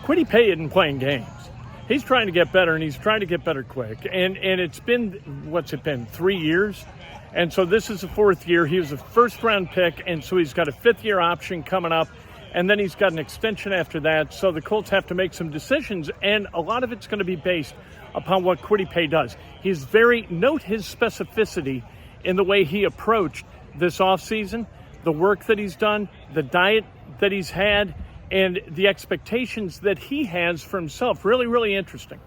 Kwity Paye isn't playing games. He's trying to get better, and he's trying to get better quick. And it's been, 3 years? And so this is the 4th year. He was a first-round pick, and so he's got a 5th-year option coming up, and then he's got an extension after that. So the Colts have to make some decisions, and a lot of it's going to be based upon what Kwity Paye does. Note his specificity in the way he approached this offseason, the work that he's done, the diet that he's had, and the expectations that he has for himself. Really, really interesting.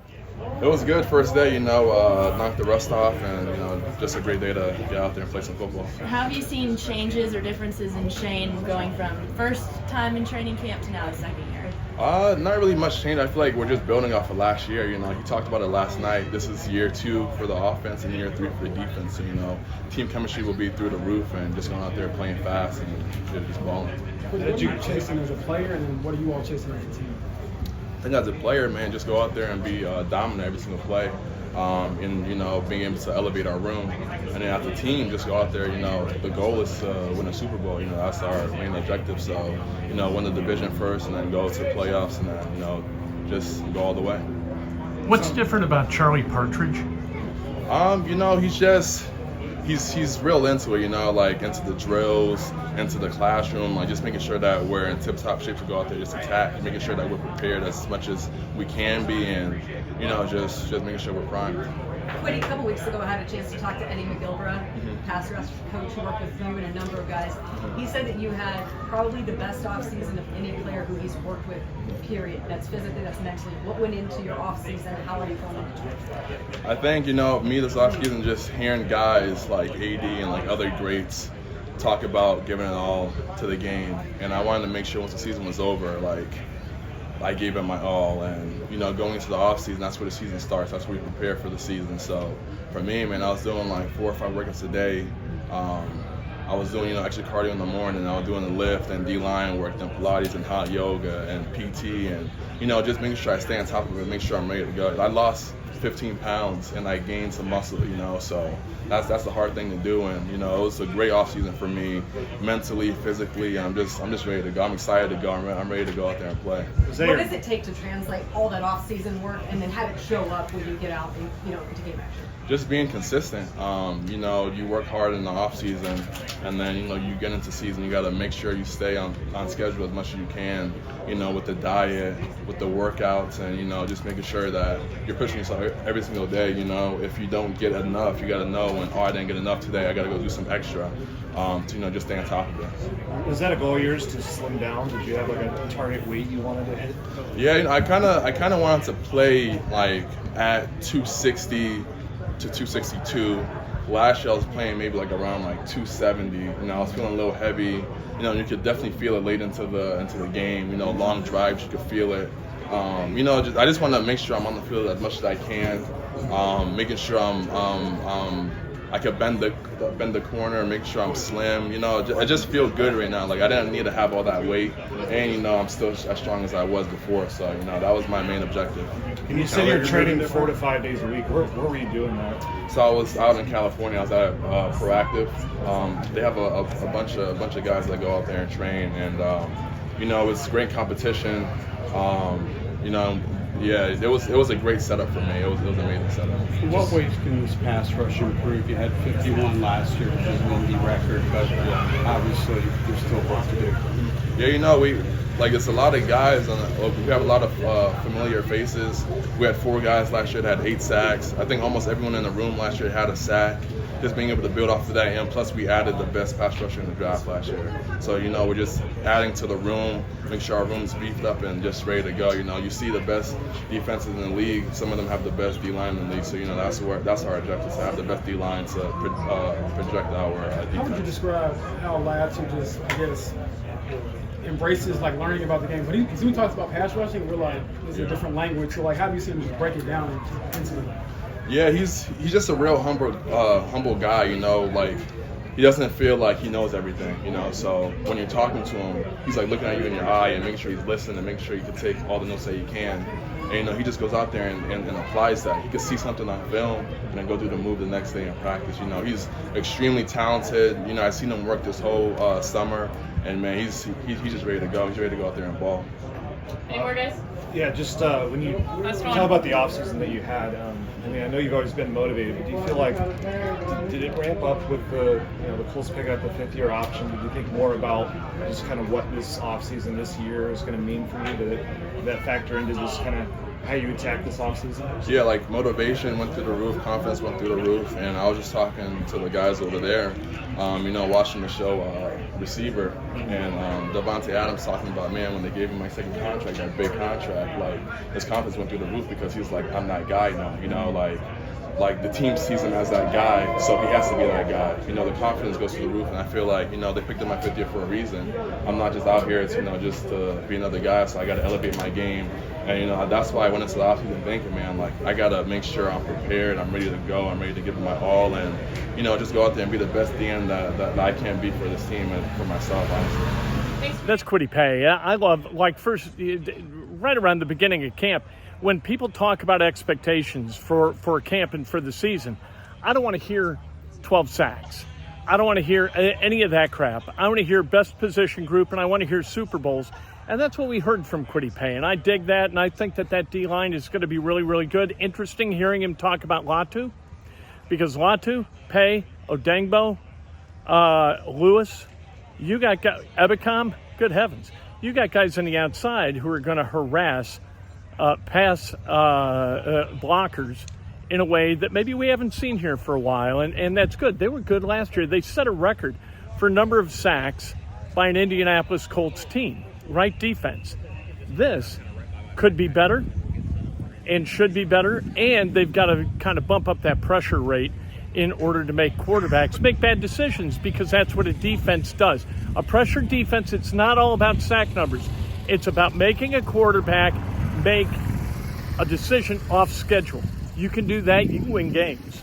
It was good first day, knocked the rust off, and just a great day to get out there and play some football. How have you seen changes or differences in Shane going from first time in training camp to now the second year? Not really much change. I feel like we're just building off of last year. He talked about it last night. This is year 2 for the offense and year 3 for the defense. So, team chemistry will be through the roof, and just going out there playing fast and just balling. What are you chasing as a player, and then what are you all chasing as a team? I think as a player, man, just go out there and be dominant every single play, and being able to elevate our room. And then as a team, just go out there. The goal is to win a Super Bowl. That's our main objective. So, win the division first, and then go to playoffs, and then just go all the way. What's different about Charlie Partridge? He's real into it, into the drills, into the classroom, just making sure that we're in tip-top shape to go out there, just attack, making sure that we're prepared as much as we can be, and, just making sure we're primed. Kwity, a couple weeks ago, I had a chance to talk to Eddie McGilvra, pass rush coach who worked with you and a number of guys. He said that you had probably the best offseason of any player who he's worked with, period. That's physically, that's mentally. What went into your offseason? How are you feeling into it? I think, me this offseason, just hearing guys like AD and like other greats talk about giving it all to the game. And I wanted to make sure once the season was over, I gave it my all, and going into the off season, that's where the season starts. That's where we prepare for the season. So for me, man, I was doing 4 or 5 workouts a day. I was doing extra cardio in the morning. I was doing the lift and D-line work, and Pilates and hot yoga and PT, and just making sure I stay on top of it, make sure I'm ready to go. I lost 15 pounds and I gained some muscle, so that's the hard thing to do, and it was a great off season for me, mentally, physically. I'm just ready to go. I'm excited to go. I'm ready to go out there and play. What does it take to translate all that off season work and then have it show up when you get out and into game action? Just being consistent. You work hard in the off season, and then you get into season. You got to make sure you stay on schedule as much as you can. With the diet, with the workouts, and just making sure that you're pushing yourself every single day. If you don't get enough, you got to know when I didn't get enough today. I got to go do some extra. To just stay on top of it. Was that a goal of yours to slim down? Did you have a target weight you wanted to hit? Yeah, I kind of wanted to play at 260 to 262. Last year I was playing maybe around 270. I was feeling a little heavy. You could definitely feel it late into the game. Long drives, you could feel it. I just want to make sure I'm on the field as much as I can. Making sure I could bend the corner, make sure I'm slim. I just feel good right now. I didn't need to have all that weight, and I'm still as strong as I was before. So that was my main objective. And you said you're training 4 to 5 days a week. Where were you doing that? So I was out in California. I was at Proactive. They have a bunch of guys that go out there and train, and it's great competition. Yeah, it was a great setup for me. It was an amazing setup. In what ways can this pass rush improve? You had 51 last year, which is an Indy record, but obviously there's still work to do. Yeah, it's a lot of guys, and we have a lot of familiar faces. We had 4 guys last year that had 8 sacks. I think almost everyone in the room last year had a sack. Just being able to build off of that, and plus we added the best pass rusher in the draft last year. So we're just adding to the room, make sure our room's beefed up and just ready to go. You see the best defenses in the league. Some of them have the best D-line in the league. So that's our objective, to have the best D-line to project our defense. How would you describe how Labs embraces learning about the game? Because we talked about pass rushing, we're there's a different language. So how do you see him just break it down into the? Yeah, he's just a real humble guy. He doesn't feel like he knows everything. So when you're talking to him, he's looking at you in your eye and making sure he's listening and making sure you can take all the notes that you can. And he just goes out there and applies that. He can see something on film and then go do the move the next day in practice. He's extremely talented. I've seen him work this whole summer, and man, he's just ready to go. He's ready to go out there and ball. Any more guys? Yeah, just when you talk about the offseason that you had, I mean, I know you've always been motivated, but do you feel like, did it ramp up with the Colts picking up the 5th-year option? Did you think more about just kind of what this offseason this year is going to mean for you? Did that factor into this kind of how you attack this offseason? Yeah, like motivation went through the roof, confidence went through the roof, and I was just talking to the guys over there, watching the show Receiver, and Devontae Adams talking about, man, when they gave him my second contract, that big contract, like his confidence went through the roof because he was like, I'm that guy now, like the team sees him as that guy, so he has to be that guy. The confidence goes through the roof, and I feel like, they picked up my 5th year for a reason. I'm not just out here to, just to be another guy, so I got to elevate my game. And, that's why I went into the offseason thinking, man, like, I got to make sure I'm prepared, I'm ready to go, I'm ready to give it my all, and, just go out there and be the best DM that I can be for this team and for myself, honestly. That's Kwity Paye. I love, first, right around the beginning of camp, when people talk about expectations for camp and for the season, I don't want to hear 12 sacks. I don't want to hear any of that crap. I want to hear best position group, and I want to hear Super Bowls. And that's what we heard from Kwity Paye, and I dig that, and I think that D-line is going to be really, really good. Interesting hearing him talk about Latu, because Latu, Paye, Odengbo, Lewis, you got Ebicom, good heavens. You got guys on the outside who are going to harass pass blockers in a way that maybe we haven't seen here for a while, and that's good. They were good last year. They set a record for number of sacks by an Indianapolis Colts team. Right defense. This could be better and should be better, and they've got to kind of bump up that pressure rate in order to make quarterbacks make bad decisions, because that's what a defense does. A pressure defense, it's not all about sack numbers. It's about making a quarterback make a decision off schedule. You can do that, you can win games.